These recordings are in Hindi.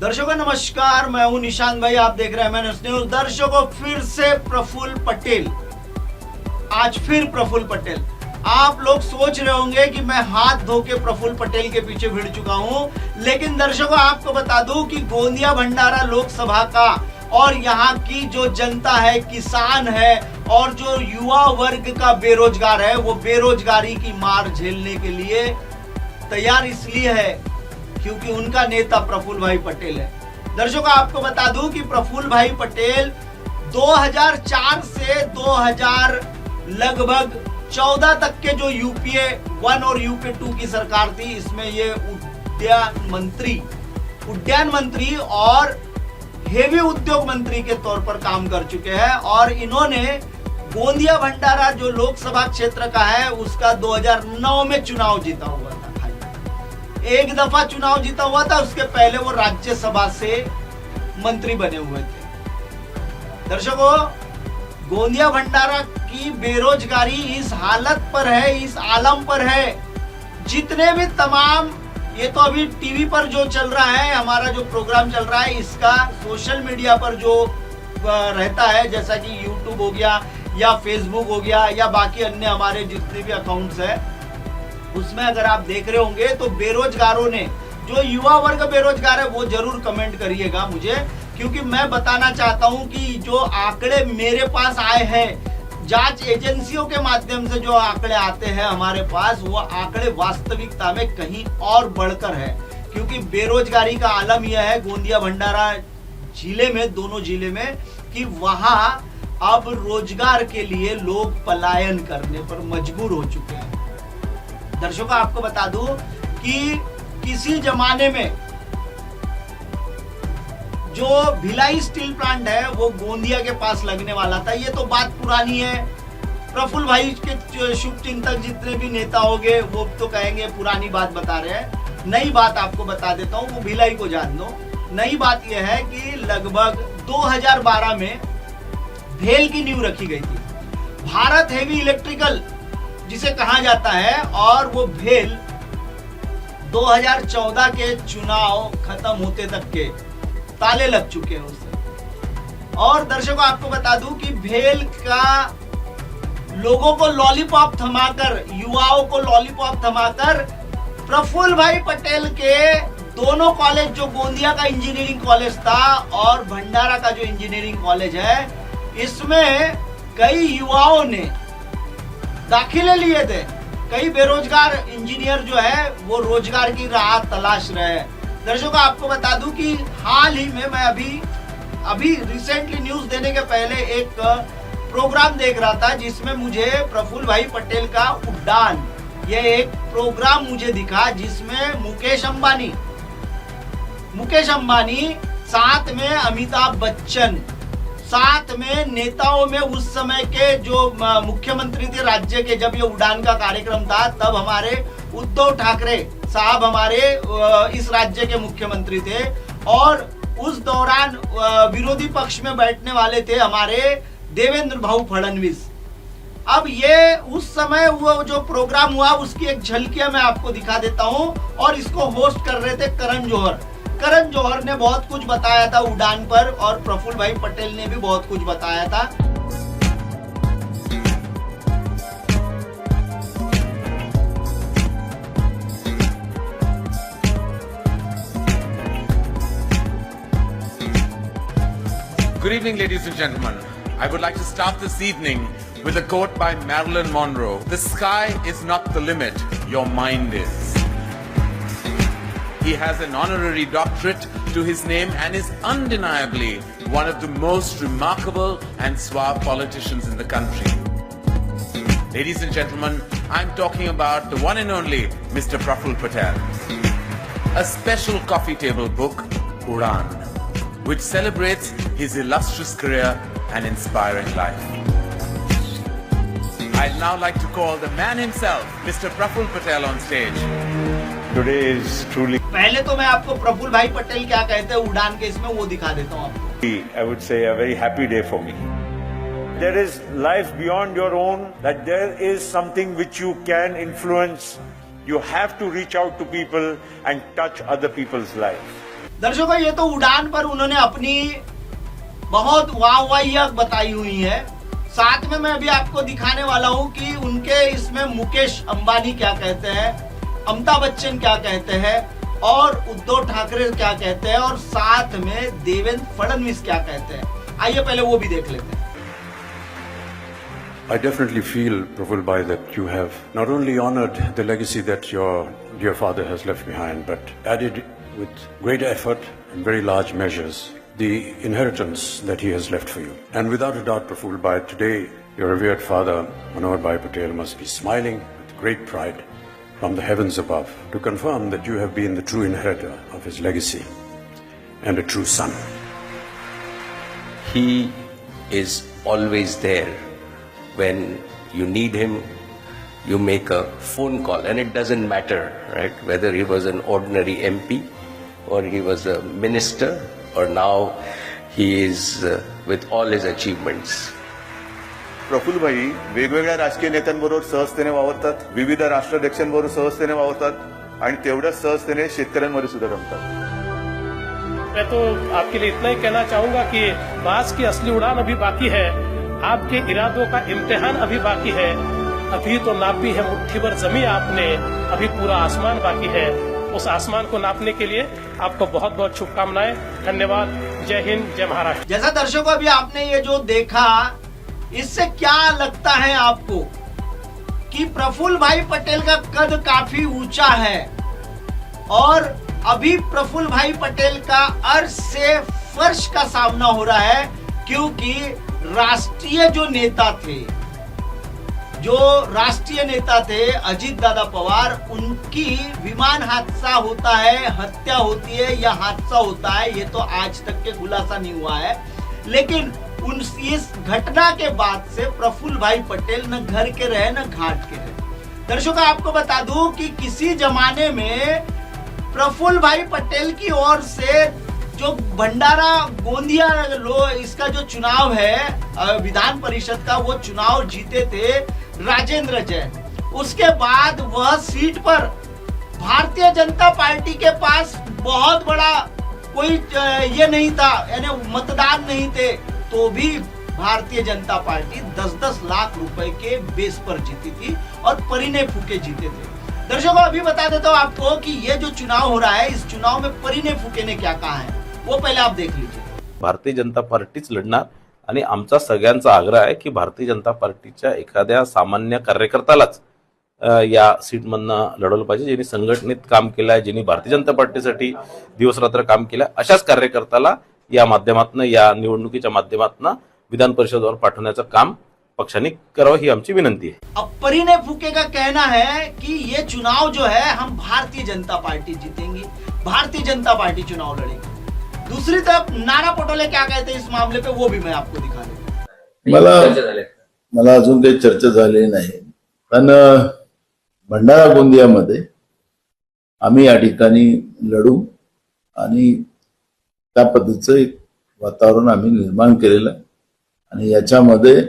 दर्शकों नमस्कार, मैं हूं निशांत भाई, आप देख रहे हैं MNS न्यूज। दर्शकों फिर से प्रफुल्ल पटेल, आज फिर प्रफुल्ल पटेल। आप लोग सोच रहे होंगे कि मैं हाथ धो के प्रफुल्ल पटेल के पीछे भिड़ चुका हूं, लेकिन दर्शकों आपको बता दूं कि गोंदिया भंडारा लोकसभा का और यहाँ की जो जनता है, किसान है और जो युवा वर्ग का बेरोजगार है, वो बेरोजगारी की मार झेलने के लिए तैयार इसलिए है क्योंकि उनका नेता प्रफुल्ल भाई पटेल है। दर्शकों आपको बता दूं कि प्रफुल्ल भाई पटेल 2004 से 2000 लगभग 14 तक के जो यूपीए 1 और यूपीए 2 की सरकार थी, इसमें ये उद्यान मंत्री और हेवी उद्योग मंत्री के तौर पर काम कर चुके हैं। और इन्होंने गोंदिया भंडारा जो लोकसभा क्षेत्र का है उसका 2009 में चुनाव जीता हुआ था। एक दफा चुनाव जीता हुआ था, उसके पहले वो राज्यसभा से मंत्री बने हुए थे। दर्शकों, गोंदिया भंडारा की बेरोजगारी इस हालत पर है, इस आलम पर है, जितने भी तमाम, ये तो अभी टीवी पर जो चल रहा है, हमारा जो प्रोग्राम चल रहा है, इसका सोशल मीडिया पर जो रहता है, जैसा कि यूट्यूब हो गया या फेसबुक हो गया या बाकी अन्य हमारे जितने भी अकाउंट्स है, उसमें अगर आप देख रहे होंगे तो बेरोजगारों ने, जो युवा वर्ग बेरोजगार है, वो जरूर कमेंट करिएगा मुझे, क्योंकि मैं बताना चाहता हूं कि जो आंकड़े मेरे पास आए हैं, जांच एजेंसियों के माध्यम से जो आंकड़े आते हैं हमारे पास, वो आंकड़े वास्तविकता में कहीं और बढ़कर है। क्योंकि बेरोजगारी का आलम यह है गोंदिया भंडारा जिले में, दोनों जिले में, कि वहां अब रोजगार के लिए लोग पलायन करने पर मजबूर हो चुके हैं। दर्शकों आपको बता दूं कि किसी जमाने में जो भिलाई स्टील प्लांट है वो गोंदिया के पास लगने वाला था। ये तो बात पुरानी है। प्रफुल्ल भाई के शुभ चिंतक जितने भी नेता होंगे वो तो कहेंगे पुरानी बात बता रहे हैं। नई बात आपको बता देता हूं, वो भिलाई को जान दो। नई बात यह है कि लगभग 2012 में भेल की नींव रखी गई थी, भारत हेवी इलेक्ट्रिकल जिसे कहा जाता है, और वो भेल 2014 के चुनाव खत्म होते तक के ताले लग चुके हैं उससे। और दर्शकों आपको बता दूं कि भेल का लोगों को लॉलीपॉप थमाकर, युवाओं को लॉलीपॉप थमाकर प्रफुल्ल भाई पटेल के दोनों कॉलेज, जो गोंदिया का इंजीनियरिंग कॉलेज था और भंडारा का जो इंजीनियरिंग कॉलेज है, इसमें कई युवाओं ने दाखिले लिए थे। कई बेरोजगार इंजीनियर जो है वो रोजगार की राह तलाश रहे हैं। दर्शकों आपको बता दूं कि हाल ही में मैं अभी रिसेंटली न्यूज देने के पहले एक प्रोग्राम देख रहा था, जिसमें मुझे प्रफुल्ल भाई पटेल का उड़ान, ये एक प्रोग्राम मुझे दिखा, जिसमें मुकेश अंबानी साथ में अमिताभ बच्चन, साथ में नेताओं में उस समय के जो मुख्यमंत्री थे राज्य के, जब ये उड़ान का कार्यक्रम था तब हमारे उद्धव ठाकरे साहब हमारे इस राज्य के मुख्यमंत्री थे, और उस दौरान विरोधी पक्ष में बैठने वाले थे हमारे देवेंद्र भाऊ फडणवीस। अब ये उस समय वो जो प्रोग्राम हुआ उसकी एक झलकियां मैं आपको दिखा देता हूं। और इसको होस्ट कर रहे थे करण जौहर ने बहुत कुछ बताया था उड़ान पर, और प्रफुल्ल भाई पटेल ने भी बहुत कुछ बताया था। Good evening, ladies and gentlemen. I would like to start this evening with a quote by Marilyn Monroe. The sky is not the limit, your mind is. He has an honorary doctorate to his name and is undeniably one of the most remarkable and suave politicians in the country. Ladies and gentlemen, I'm talking about the one and only Mr. Prafull Patel. A special coffee table book, Udan, which celebrates his illustrious career and inspiring life. I'd now like to call the man himself, Mr. Prafull Patel, on stage. Today is truly, पहले तो मैं आपको प्रफुल्ल भाई पटेल क्या कहते हैं उड़ान के, इसमें वो दिखा देता हूँ आपको। I would say, a very happy day for me. There is life beyond your own, that there is something which you can influence. You have to reach out to people and touch other people's lives. दर्शकों, ये तो उड़ान पर उन्होंने अपनी बहुत वाहवाही बताई हुई है। साथ में मैं अभी आपको दिखाने वाला हूं कि उनके इसमें मुकेश अंबानी क्या कहते हैं, अमिताभ बच्चन क्या कहते हैं और उद्धव ठाकरे क्या कहते हैं और साथ में देवेंद्र फडणवीस क्या कहते हैं। आइए पहले वो भी देख लेते हैं। I definitely feel, Praful Bhai, that you have not only honored the legacy that your dear father has left behind, but added with great effort and very large measures the inheritance that he has left for you. And without a doubt, Praful Bhai, today your revered father, Manohar Bhai Patel, must be smiling with great pride from the heavens above to confirm that you have been the true inheritor of his legacy and a true son. He is always there. When you need him, you make a phone call, and it doesn't matter, right, whether he was an ordinary MP or he was a minister or now he is with all his achievements. Prafullbhai वेगवेगळ्या राजकीय नेत्यांबरोबर सहजतेने वावरतात, विविध राष्ट्राध्यक्षांबरोबर सहजतेने वावरतात आणि तेवढ्याच सहजतेने शेतकऱ्यांमध्ये सुद्धा रमतात। मैं तो आपके लिए इतना ही कहना चाहूंगा कि बास की असली उड़ान अभी बाकी है, आपके इरादों का इम्तिहान अभी बाकी है। अभी तो नापी है मुट्ठी भर जमीन आपने, अभी पूरा आसमान बाकी है। उस आसमान को नापने के लिए आपको बहुत बहुत शुभकामनाएं। धन्यवाद। जय हिंद, जय महाराष्ट्र। जैसा दर्शकों अभी आपने ये जो देखा, इससे क्या लगता है आपको कि प्रफुल्ल भाई पटेल का कद काफी ऊंचा है और अभी प्रफुल्ल भाई पटेल का अर्श से फर्श का सामना हो रहा है, क्योंकि राष्ट्रीय जो राष्ट्रीय नेता थे अजीत दादा पवार, उनकी विमान हादसा होता है, हत्या होती है या हादसा होता है, ये तो आज तक के खुलासा नहीं हुआ है। लेकिन इस घटना के बाद से प्रफुल्ल भाई पटेल न घर के रहे न घाट के रहे। दर्शकों, आपको बता दूं कि किसी जमाने में प्रफुल्ल भाई पटेल की ओर से जो भंडारा गोंदिया इसका जो चुनाव है विधान परिषद का, वो चुनाव जीते थे राजेंद्र जैन। उसके बाद वह सीट पर भारतीय जनता पार्टी के पास बहुत बड़ा कोई ये नहीं था, यानी मतदान नहीं थे, तो भी भारतीय जनता पार्टी 10-10 लाख रुपए के बेस पर जीती थी और परिणय फूके जीते थे। दर्शकों, अभी बता देता हूँ आपको कि ये जो चुनाव हो रहा है, इस चुनाव में परिणय फूके ने क्या कहा है, वो पहले आप देख लीजिए। भारतीय जनता पार्टीच लढणार आणि आमचा सगळ्यांचा आग्रह आहे की भारतीय जनता पार्टीच्या एखाद्या सामान्य कार्यकर्त्यालाच या सीटमधनं लढवलं पाहिजे, ज्यांनी संघटनेत काम केलं आहे, ज्यांनी भारतीय जनता पार्टीसाठी दिवस रात्र काम केलं, अशाच कार्यकर्त्याला या माध्यमातून, या निवडणुकीच्या माध्यमातून विधान परिषदेवर पाठवण्याचं काम पक्षाने करावं, ही आमची विनंती है। अब परिणय फूके का कहना है कि ये चुनाव जो है हम भारतीय जनता पार्टी जीतेंगी, भारतीय जनता पार्टी चुनाव लड़ेगी। दूसरी तरफ नाना पटोले क्या कहते हैं इस मामले पे, वो भी मैं आपको दिखा देता हूं। मला अजून काही चर्चा झाली नाही, पण भंडारा गोंदियामध्ये आम्ही या ठिकाणी लढू आणि त्या पद्धतीचं एक वातावरण आम्ही निर्माण केलेलं आहे आणि याच्यामध्ये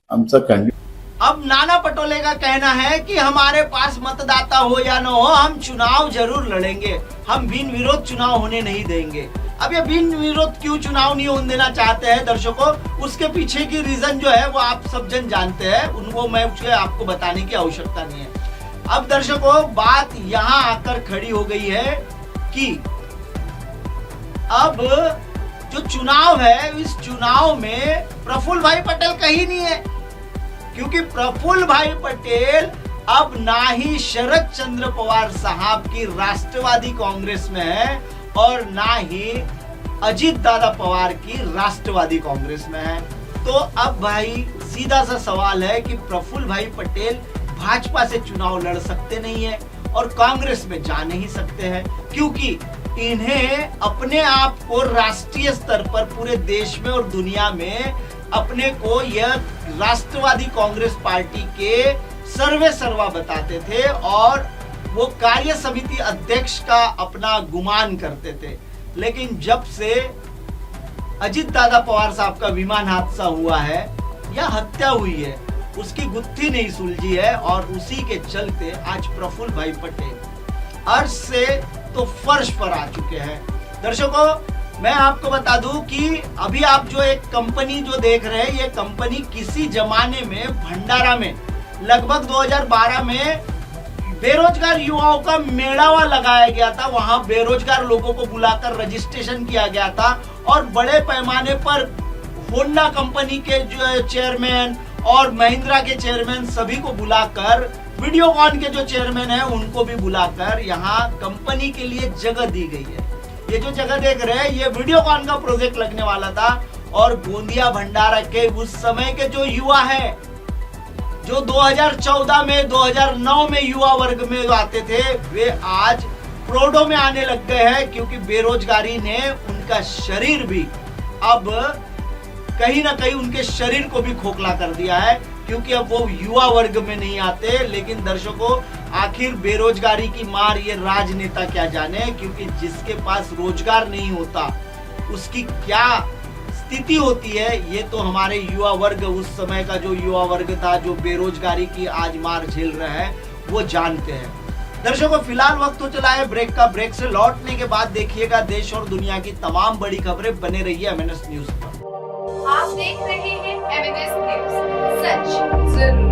आमचा कैंडिडेट। अब नाना पटोले का कहना है कि हमारे पास मतदाता हो या न हो, हम चुनाव जरूर लड़ेंगे, हम बिन विरोध चुनाव होने नहीं देंगे। अब ये बिन विरोध क्यों चुनाव नहीं होने देना चाहते हैं दर्शकों, उसके पीछे की रीजन जो है वो आप सब जन जानते हैं, उनको मैं आपको बताने की आवश्यकता नहीं है। अब दर्शकों, बात यहाँ आकर खड़ी हो गई है कि अब जो चुनाव है, इस चुनाव में प्रफुल्ल भाई पटेल कहीं नहीं है, क्योंकि प्रफुल्ल भाई पटेल अब ना ही शरद चंद्र पवार साहब की राष्ट्रवादी कांग्रेस में है और ना ही अजीत दादा पवार की राष्ट्रवादी कांग्रेस में है। तो अब भाई सीधा सा सवाल है कि प्रफुल्ल भाई पटेल भाजपा से चुनाव लड़ सकते नहीं है और कांग्रेस में जा नहीं सकते हैं, क्योंकि इन्हें अपने आप को राष्ट्रीय स्तर पर पूरे देश में और दुनिया में अपने को यह राष्ट्रवादी कांग्रेस पार्टी के सर्वे सर्वा बताते थे और वो कार्य समिति अध्यक्ष का अपना गुमान करते थे। लेकिन जब से अजीत दादा पवार साहब का विमान हादसा हुआ है या हत्या हुई है, उसकी गुत्थी नहीं सुलझी है और उसी के चलते आज प्रफुल्ल भाई पटेल अर्श से तो फर्श पर आ चुके हैं। दर्शकों, मैं आपको बता दूं कि अभी आप जो एक कंपनी जो देख रहे हैं, ये कंपनी किसी जमाने में भंडारा में लगभग 2012 में बेरोजगार युवाओं का मेड़ावा लगाया गया था। वहां बेरोजगार लोगों को बुलाकर रजिस्ट्रेशन किया गया था और बड़े पैमाने पर होंडा कंपनी के जो चेयरमैन और महिंद्रा के चेयरमैन सभी को बुलाकर, वीडियोकॉन के जो चेयरमैन है उनको भी बुलाकर यहाँ कंपनी के लिए जगह दी गई है। ये जो जगह देख रहे हैं, ये वीडियोकॉन का प्रोजेक्ट लगने वाला था और गोंदिया भंडारा के उस समय के जो युवा है, जो 2014 में 2009 में युवा वर्ग में आते थे, वे आज प्रोडो में आने लग गए हैं, क्योंकि बेरोजगारी ने उनका शरीर भी अब कहीं ना कहीं उनके शरीर को भी खोखला कर दिया है, क्योंकि अब वो युवा वर्ग में नहीं आते। लेकिन दर्शकों, आखिर बेरोजगारी की मार ये राजनेता क्या जाने, क्योंकि जिसके पास रोजगार नहीं होता उसकी क्या स्थिति होती है, ये तो हमारे युवा वर्ग, उस समय का जो युवा वर्ग था जो बेरोजगारी की आज मार झेल रहा है, वो जानते हैं। दर्शकों, फिलहाल वक्त हो चला है ब्रेक का। ब्रेक से लौटने के बाद देखिएगा देश और दुनिया की तमाम बड़ी खबरें। बने रहिए MNS न्यूज पर। आप देख रहे हैं MNS न्यूज, सच जरूर।